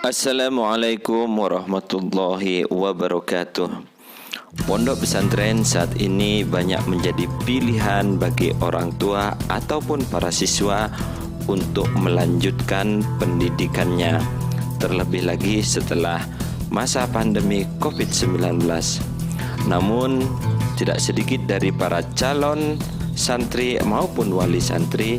Assalamualaikum warahmatullahi wabarakatuh. Pondok pesantren saat ini banyak menjadi pilihan bagi orang tua ataupun para siswa untuk melanjutkan pendidikannya, terlebih lagi setelah masa pandemi COVID-19. Namun, tidak sedikit dari para calon santri maupun wali santri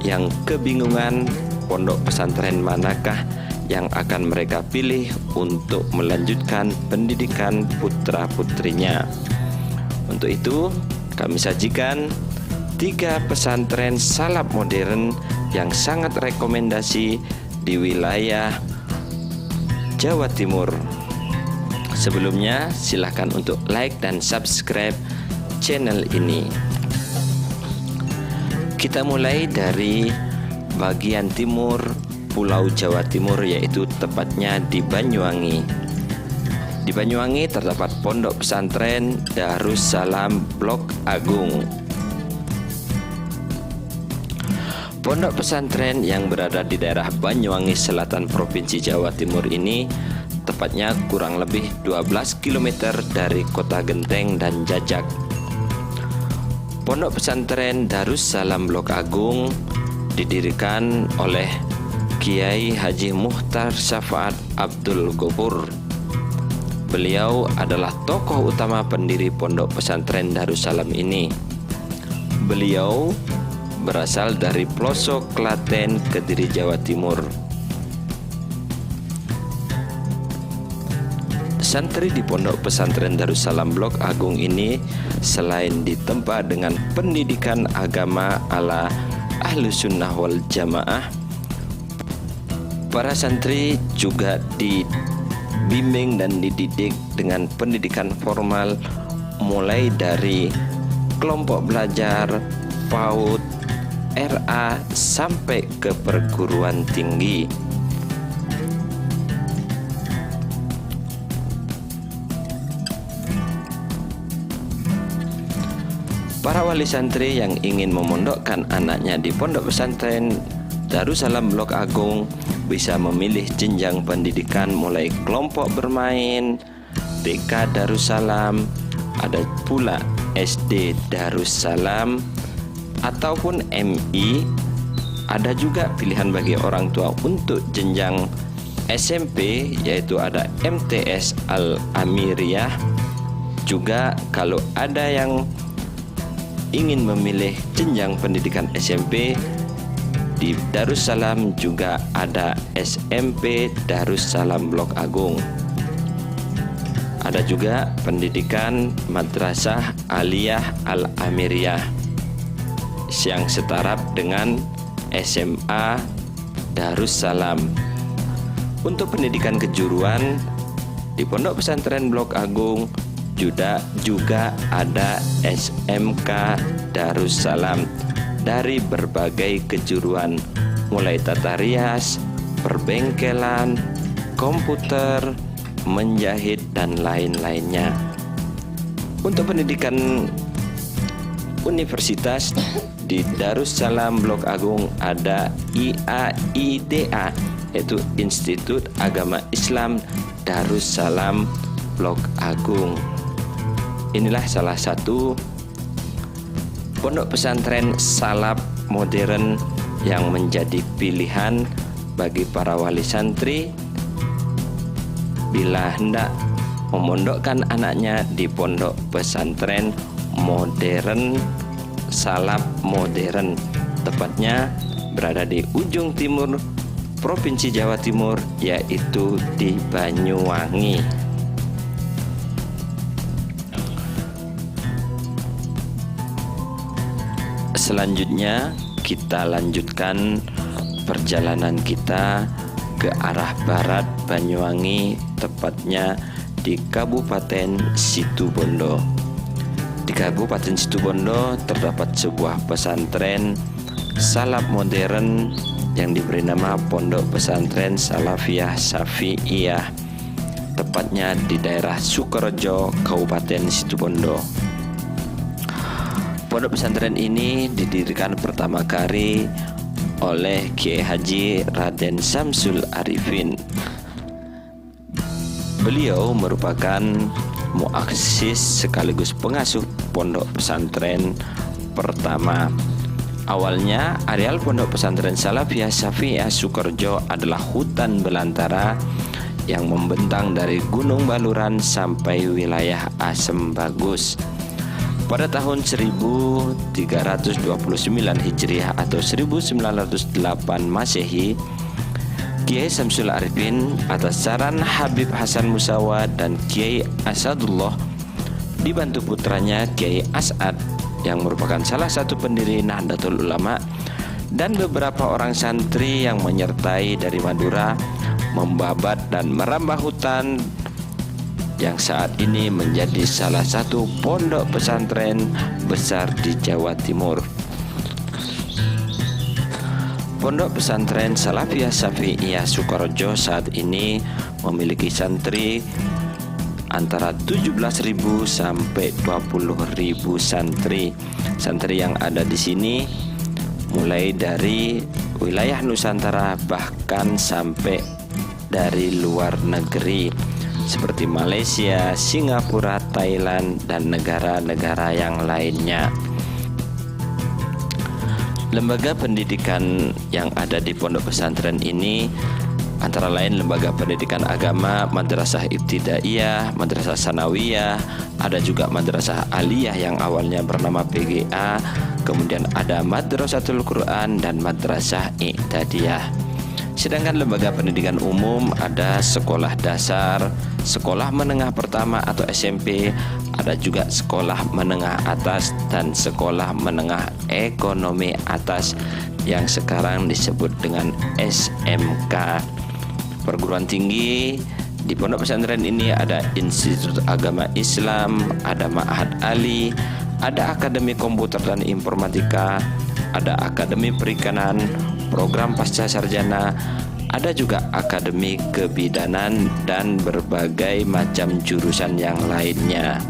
yang kebingungan pondok pesantren manakah yang akan mereka pilih untuk melanjutkan pendidikan putra-putrinya. Untuk itu, kami sajikan 3 pesantren salaf modern yang sangat rekomendasi di wilayah Jawa Timur. Sebelumnya, silakan untuk like dan subscribe channel ini. Kita mulai dari bagian timur Pulau Jawa Timur, yaitu tepatnya di Banyuwangi. Di Banyuwangi terdapat pondok pesantren Darussalam Blok Agung. Pondok pesantren yang berada di daerah Banyuwangi Selatan Provinsi Jawa Timur ini tepatnya kurang lebih 12 km dari Kota Genteng dan Jajak. Pondok pesantren Darussalam Blok Agung didirikan oleh Kiai Haji Muhtar Syafaat Abdul Ghafur. Beliau adalah tokoh utama pendiri pondok pesantren Darussalam ini. Beliau berasal dari pelosok Klaten, Kediri, Jawa Timur. Santri di pondok pesantren Darussalam Blok Agung ini selain ditempa dengan pendidikan agama ala Ahlus Sunnah wal Jamaah, para santri juga dibimbing dan dididik dengan pendidikan formal mulai dari kelompok belajar, PAUD, RA sampai ke perguruan tinggi. Para wali santri yang ingin memondokkan anaknya di pondok pesantren Darussalam Blok Agung bisa memilih jenjang pendidikan mulai kelompok bermain, TK Darussalam, ada pula SD Darussalam ataupun MI. Ada juga pilihan bagi orang tua untuk jenjang SMP, yaitu ada MTS Al-Amiriyah. Juga kalau ada yang ingin memilih jenjang pendidikan SMP, di Darussalam juga ada SMP Darussalam Blok Agung. Ada juga pendidikan Madrasah Aliyah Al-Amiriyah yang setaraf dengan SMA Darussalam. Untuk pendidikan kejuruan di Pondok Pesantren Blok Agung juga ada SMK Darussalam dari berbagai kejuruan, mulai tata rias, perbengkelan, komputer, menjahit, dan lain-lainnya. Untuk pendidikan universitas di Darussalam Blok Agung ada IAIDA, yaitu Institut Agama Islam Darussalam Blok Agung. Inilah salah satu pondok pesantren salaf modern yang menjadi pilihan bagi para wali santri bila hendak memondokkan anaknya di pondok pesantren modern, salaf modern, tepatnya berada di ujung timur Provinsi Jawa Timur, yaitu di Banyuwangi. Selanjutnya kita lanjutkan perjalanan kita ke arah barat Banyuwangi, tepatnya di Kabupaten Situbondo. Di Kabupaten Situbondo terdapat sebuah pesantren salaf modern yang diberi nama Pondok Pesantren Salafiyah Syafi'iyah. tepatnya di daerah Sukorejo, Kabupaten Situbondo. Pondok pesantren ini didirikan pertama kali oleh Kiai Haji Raden Samsul Arifin. Beliau merupakan muassis sekaligus pengasuh pondok pesantren pertama. Awalnya areal pondok pesantren Salafiyah Syafi'iyah Sukorejo adalah hutan belantara yang membentang dari Gunung Baluran sampai wilayah Asem Bagus. Pada tahun 1329 Hijriah atau 1908 Masehi, Kiai Samsul Arifin atas saran Habib Hasan Musawa dan Kiai Asadullah dibantu putranya Kiai As'ad yang merupakan salah satu pendiri Nahdlatul Ulama dan beberapa orang santri yang menyertai dari Madura membabat dan merambah hutan yang saat ini menjadi salah satu pondok pesantren besar di Jawa Timur. Pondok pesantren Salafiyah Syafi'iyah Sukorejo saat ini memiliki santri antara 17.000 sampai 20.000 santri. Santri yang ada di sini mulai dari wilayah Nusantara bahkan sampai dari luar negeri seperti Malaysia, Singapura, Thailand, dan negara-negara yang lainnya. Lembaga pendidikan yang ada di pondok pesantren ini antara lain lembaga pendidikan agama, madrasah ibtidaiyah, madrasah sanawiyah, ada juga madrasah aliyah yang awalnya bernama PGA, kemudian ada madrasatul Quran dan madrasah i'dadiyah. Sedangkan lembaga pendidikan umum ada sekolah dasar, sekolah menengah pertama atau SMP, ada juga sekolah menengah atas dan sekolah menengah ekonomi atas yang sekarang disebut dengan SMK. Perguruan tinggi di pondok pesantren ini ada Institut Agama Islam, ada Ma'had Ali, ada Akademi Komputer dan Informatika, ada Akademi Perikanan, program pasca sarjana, ada juga Akademi Kebidanan dan berbagai macam jurusan yang lainnya.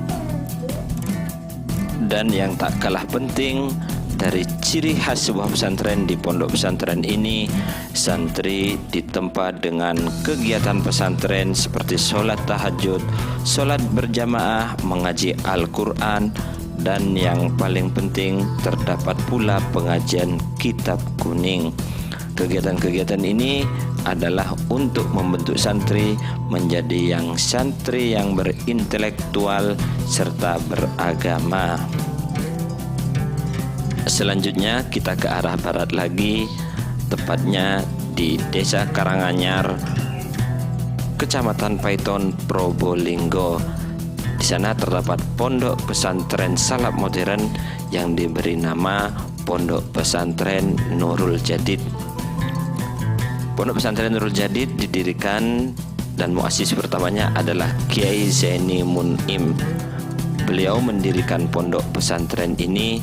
Dan yang tak kalah penting, dari ciri khas sebuah pesantren di pondok pesantren ini, santri ditempa dengan kegiatan pesantren seperti sholat tahajud, sholat berjamaah, mengaji Al-Quran, dan yang paling penting terdapat pula pengajian kitab kuning. Kegiatan-kegiatan ini adalah untuk membentuk santri menjadi santri yang berintelektual serta beragama. Selanjutnya kita ke arah barat lagi, tepatnya di Desa Karanganyar, Kecamatan Paiton, Probolinggo. Di sana terdapat pondok pesantren salaf modern yang diberi nama Pondok Pesantren Nurul Jadid. Pondok Pesantren Nurul Jadid didirikan dan muassis pertamanya adalah Kiai Zaini Mun'im. Beliau mendirikan pondok pesantren ini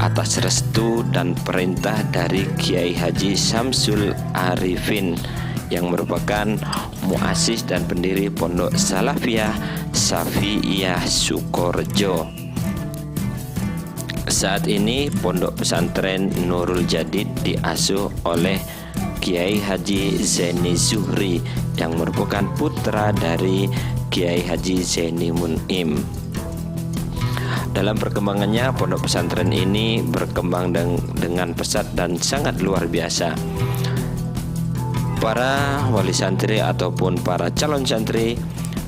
atas restu dan perintah dari Kiai Haji Samsul Arifin yang merupakan muassis dan pendiri Pondok Salafiyah Syafi'iyah Sukorejo. Saat ini Pondok Pesantren Nurul Jadid diasuh oleh Kiai Haji Zaini Zuhri yang merupakan putra dari Kiai Haji Zaini Mun'im. Dalam perkembangannya, pondok pesantren ini berkembang dengan pesat dan sangat luar biasa. Para wali santri ataupun para calon santri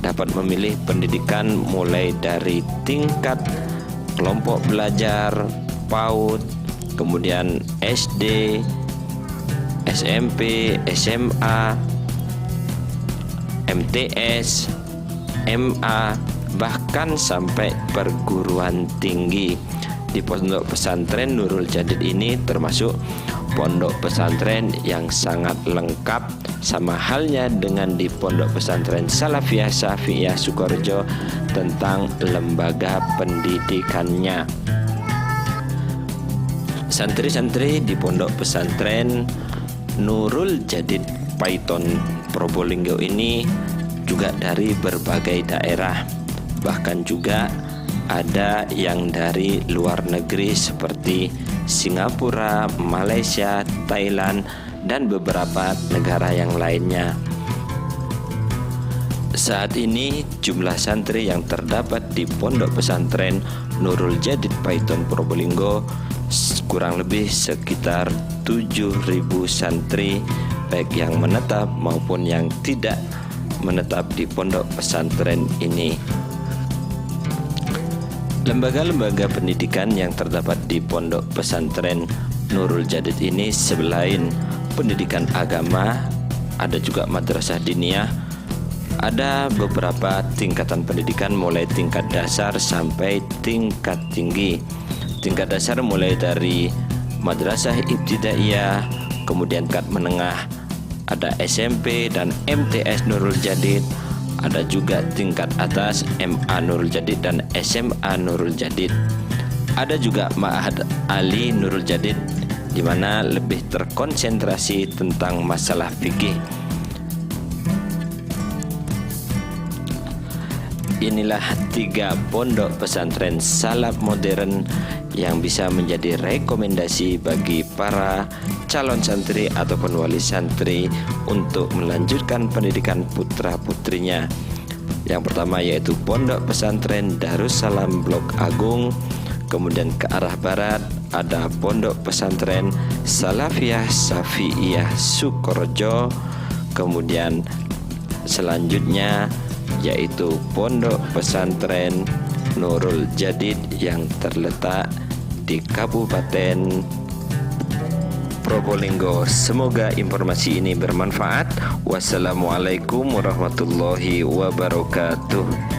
dapat memilih pendidikan mulai dari tingkat kelompok belajar, PAUD, kemudian SD, SMP, SMA, MTS, MA, bahkan sampai perguruan tinggi. Di pondok pesantren Nurul Jadid ini termasuk pondok pesantren yang sangat lengkap, sama halnya dengan di pondok pesantren Salafiyah Syafi'iyah Sukorejo tentang lembaga pendidikannya. Santri-santri di pondok pesantren Nurul Jadid Paiton Probolinggo ini juga dari berbagai daerah. Bahkan juga ada yang dari luar negeri seperti Singapura, Malaysia, Thailand, dan beberapa negara yang lainnya. Saat ini jumlah santri yang terdapat di Pondok Pesantren Nurul Jadid Paiton Probolinggo kurang lebih sekitar 7.000 santri, baik yang menetap maupun yang tidak menetap di pondok pesantren ini. Lembaga-lembaga pendidikan yang terdapat di Pondok Pesantren Nurul Jadid ini selain pendidikan agama, ada juga madrasah diniyah, ada beberapa tingkatan pendidikan mulai tingkat dasar sampai tingkat tinggi. Tingkat dasar mulai dari madrasah ibtidaiyah, kemudian tingkat menengah ada SMP dan MTS Nurul Jadid, ada juga tingkat atas MA Nurul Jadid dan SMA Nurul Jadid. Ada juga Ma'had Ali Nurul Jadid, di mana lebih terkonsentrasi tentang masalah fikih. Inilah 3 pondok pesantren salaf modern yang bisa menjadi rekomendasi bagi para calon santri ataupun wali santri untuk melanjutkan pendidikan putra-putrinya. Yang pertama yaitu Pondok Pesantren Darussalam Blok Agung, kemudian ke arah barat ada Pondok Pesantren Salafiyah Syafi'iyah Sukorejo, kemudian selanjutnya yaitu Pondok Pesantren Nurul Jadid yang terletak di Kabupaten Probolinggo. Semoga informasi ini bermanfaat. Wassalamualaikum warahmatullahi wabarakatuh.